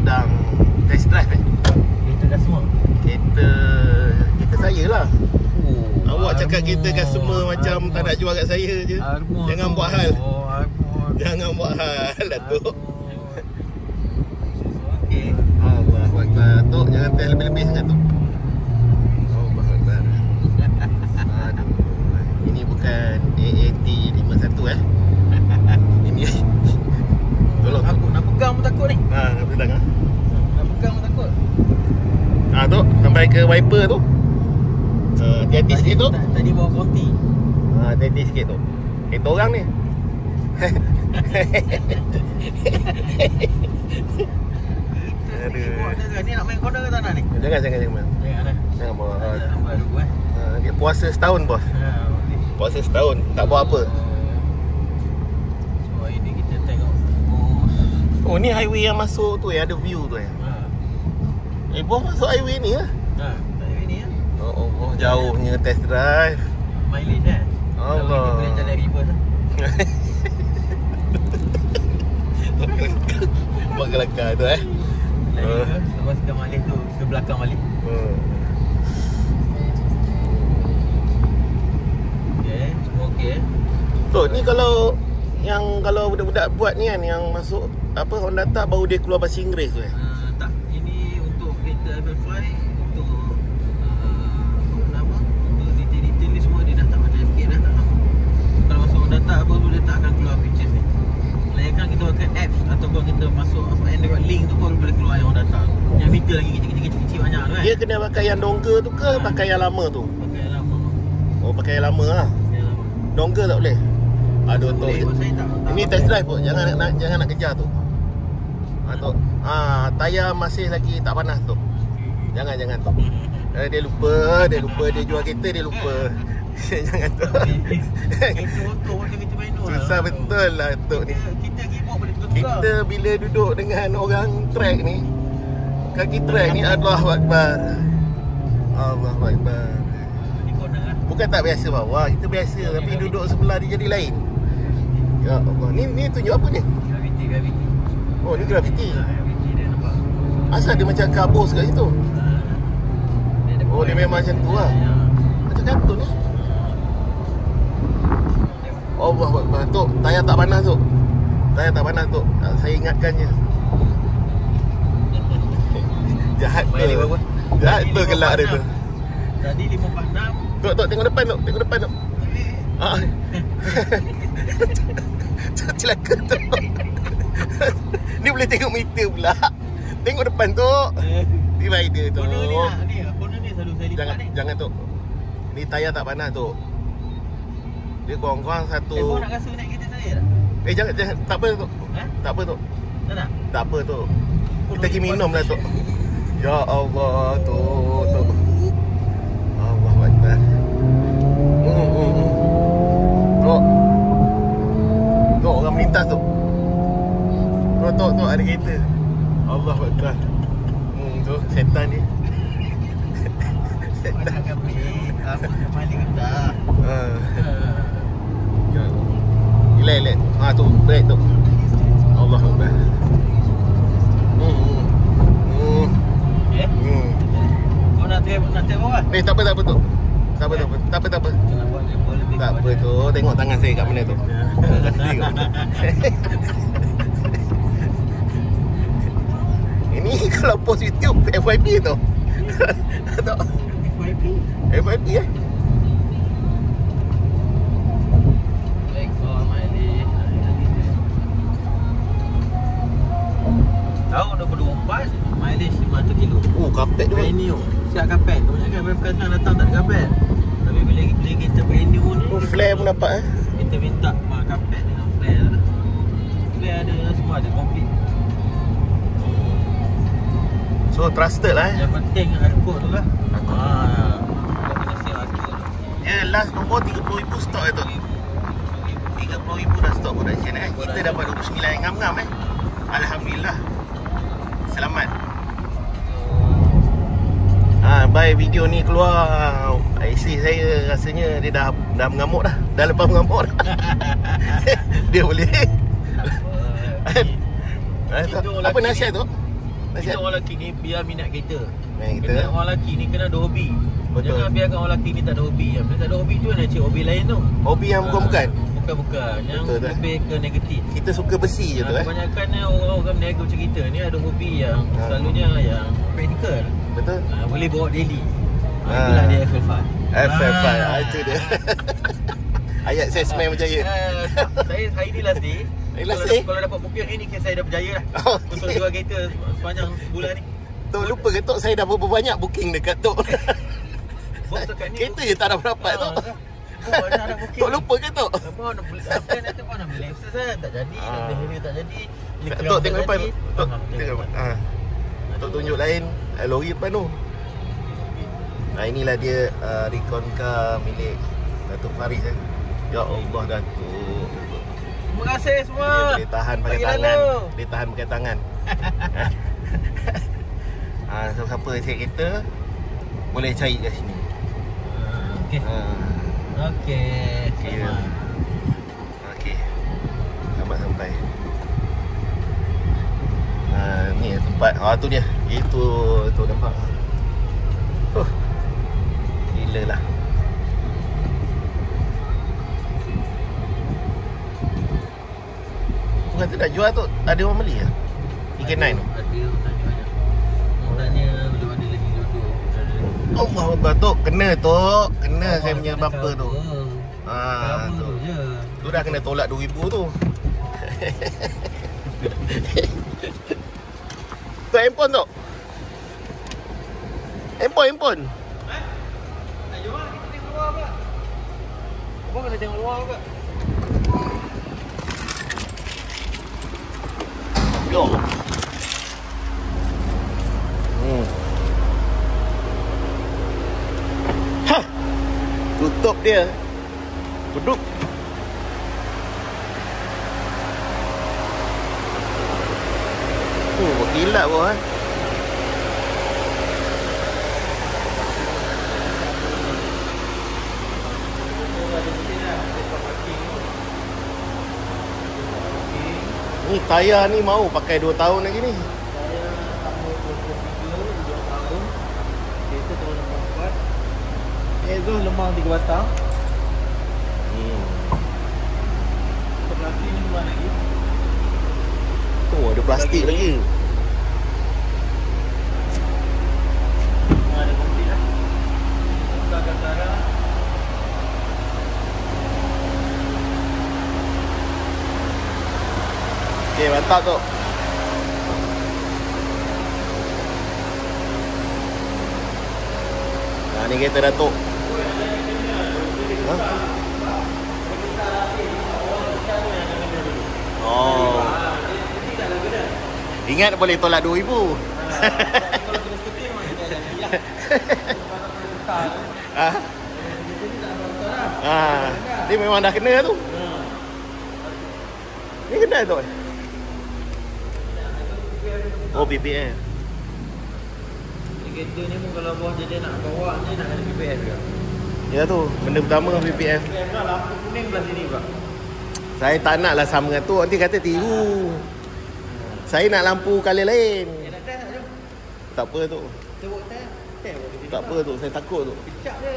sedang test drive Kereta customer? Kereta saya lah. Awak cakap kereta customer macam tak nak jual kat saya je. Jangan buat hal. Jangan buat hal lah Tok. Okey. Allahu Akbar. Tok jangan test lebih-lebih sangat Tok. Allahu Akbar. Aduh. Ini bukan AAT 51 Ini tolong Aku nak pegang pun takut ni. nak pegang Nak pegang pun takut. Tok sampai ke wiper tu. Hati-hati sikit Tok. Tadi bawa konti. Hati-hati sikit Tok. Kereta orang ni. Aduh. Ni nak main corner ke tak nak ni? Jangan Jangan dah. Jangan bawa. Nampak dulu Dia puasa setahun bos. Puasa setahun tak buat apa. So ini kita tengok. Oh ni highway yang masuk tu ada view tu bos masuk highway ni lah. Highway ni ya. Oh jauhnya test drive. Mileage Allah. Boleh jalan reverse Buat kelakar tu Lepas ke Malik tu, ke belakang Malik. Okay, semua okay So ni kalau budak-budak buat ni kan, yang masuk apa Honda tak baru dia keluar bahasa Inggeris tu tak, ini untuk kereta level 5. Untuk apa nama, untuk detail-detail ni semua dia dah tak macam FK dah tak nama. Kalau masuk Honda tak baru dia tak akan keluar features ni. Melainkan kita pakai apps ataupun kita masuk apa Android Link tu baru boleh keluar yang data. Yang meter lagi kecil-kecil banyak tu kan. Dia kena pakai yang dongle tu ke pakai yang lama tu? Pakai yang lama. Oh pakai yang lama lah. Yang lama. Dongle tak boleh. Aduh tu. Saya tak Ini test drive pun jangan nak kejar tu. Tu. Tayar masih lagi tak panas tu. Jangan tu. Dia lupa dia jual kereta dia lupa. Jangan tu. Kereta motor dia kereta manual. Susah betul lah Tok ni. Kita keyboard boleh tukar-tukar. Kita bila duduk dengan orang track ni, kaki track ni Allahu Akbar. Allahu Akbar. Di corner lah. Bukan tak biasa bawa, kita biasa tapi duduk sebelah dia jadi lain. Ya Allah, ni tunjuk apa ni? Gravity. Oh, ni gravity. Gravity dia nampak. Asal dia macam kabus kat situ. Oh, dia memang macam tu lah. Macam kartun ni. Allahu Akbar. Tok, tayar tak panas Tok. Tayar tak panas Tok. Saya ingatkan je. Jahat tu. Jahat tu gelak dia tu. Tadi 546. Tok, tengok depan Tok. Tengok depan Tok. Celaka Tok. Dia boleh tengok meter pula. Tengok depan Tok. Divider tu. Corner ni selalu saya lipat ni. Jangan Tok. Ni tayar tak panas Tok. Dia kurang-kurang satu. Kau nak rasa naik kereta saya tak? Jangan. Tak apa Tok. Tak apa Tok. Tak nak? Tak apa Tok. Kita pergi minum lah Tok. Ya Allah Tok. Allahu Akbar. Tok orang melintas Tok. Tok ada kereta. Allahu Akbar. Tu setan ni. Setan akan beli. Apa nak maling dah. Relax. Tu break tu. Allahu Akbar. Kau nak try bawah? Tak apa tu. Tak apa. Jangan buat lebih. Tak apa tu. Tengok tangan saya kat mana tu. Tengok. Ini kalau post YouTube FYP tu. Tak. FYP Tahun 2024 mileage 500 kilo. Kapet tu. Brand new. Siap kapet. Kau cakap Webcast kan datang tak ada kapet. Tapi bila kita brand new ni, Flare pun dapat kita minta mak kapet dengan flare lah. Flare ada semua ada complete. So trusted lah Yang penting hardcore tu lah. Kau kena siap hardcore tu. Dia last nombor 30,000 stok tu. 30,000 dah stok production Kita dapat 29 yang ngam-ngam Alhamdulillah. Selamat. By video ni keluar, isteri saya rasanya dia dah mengamuk dah. Dah lepas mengamuk dah. Dia boleh. Apa nasihat tu? Kita orang lelaki ni biar minat kereta. Main Kena kita. orang lelaki ni kena ada hobi. Betul. Jangan biarkan orang lelaki ni tak ada hobi. Bila tak ada hobi tu nak cari hobi lain tu. Hobi yang bukan-bukan. Bukan. Yang Betul, tak? lebih ke negatif. Kita suka besi je tu Kebanyakan orang-orang berniaga macam kita ni ada hobi yang selalunya yang praktikal. Betul. Boleh bawa daily. Itulah dia FL5. FF5. Itu dia. Ayat salesman berjaya. Saya hari ni last day. Kalau dapat booking hari ni saya dah berjaya dah. Untuk jual kereta sepanjang sebulan ni. Tok lupa ke Tok, saya dah berapa banyak booking dekat Tok. Bos dekat ni. Kereta je tak ada berapa Tok. Nak booking. Tok lupa ke Tok? Apa nak beli apa nanti apa nak beli Lexus tak jadi, dah tak jadi. Tok tengok depan. Tok tengok. Tok tunjuk lain lori depan tu. Inilah dia Recon car milik Datuk Faris. Ya Allah Datuk. Terima kasih semua. Dia boleh tahan pakai tangan. Dia tahan pakai tangan. Siapa cek kereta boleh cari kat sini. Okey. Okey. Okey. Selamat sampai. Ni tempat. Tu dia. Itu tu nampak. Gila lah. Tu kata nak jual tu, ada orang beli ke? Ikan 9 tu? Ada banyak. Tanya belum ada lagi jodoh. Allah Akbar Tok. Kena Tok. Kena saya punya bumper tu. Tu. Je. Tu dah kena tolak 2000 tu. Tu handphone Tok. Handphone. Jom lah, kita tengok luar pula. Abang kena tengok luar pula. Yo. Tutup dia. Duduk. Berkilat bawah. Ni tayar ni mau pakai 2 tahun lagi ni. Saya tahun 23, 2 tahun. Kereta tahun 64. Exhaust lemah 3 batang. Plastik ni lemah lagi. Ada plastik lagi. Ada komplit lah. Buka Katara. Okey, mantap tu. Ni kereta Datuk. Oh. Ingat boleh tolak 2000. Dia memang dah kena tu. Ni kena tu. Oh, PPF. Kereta ni pun kalau bawah jadi nak bawa ni nak ada PPF juga. Ya tu, benda pertama PPF. PPF lah, lampu kuning belah sini pak. Saya tak nak lah sama dengan tu, nanti kata tiru. Saya nak lampu color lain. Nak test tak jom? Tak apa tu. Kita buat test. Tak apa tu, saya takut tu. Kecap dia.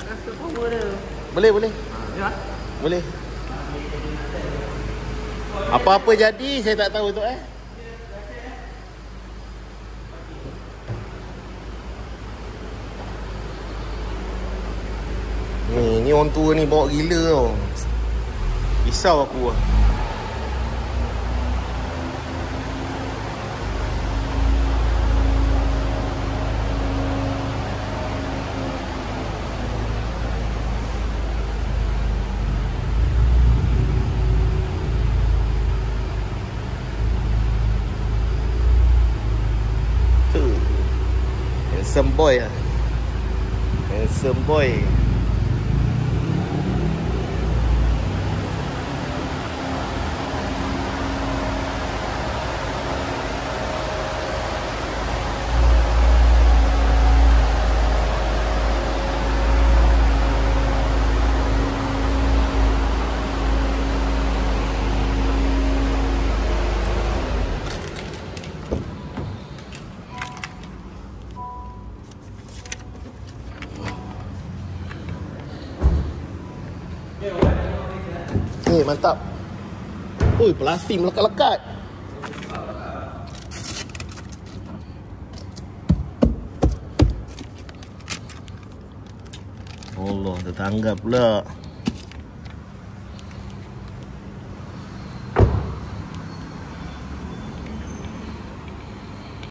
Rasa power dia. Boleh. Ya. Boleh. Apa-apa jadi, saya tak tahu tu Ni orang tua ni bawa gila tau. Risau aku lah. Handsome boy lah. Handsome boy. mantap. Ui, plastik melekat-lekat. Allah, tetangga pula.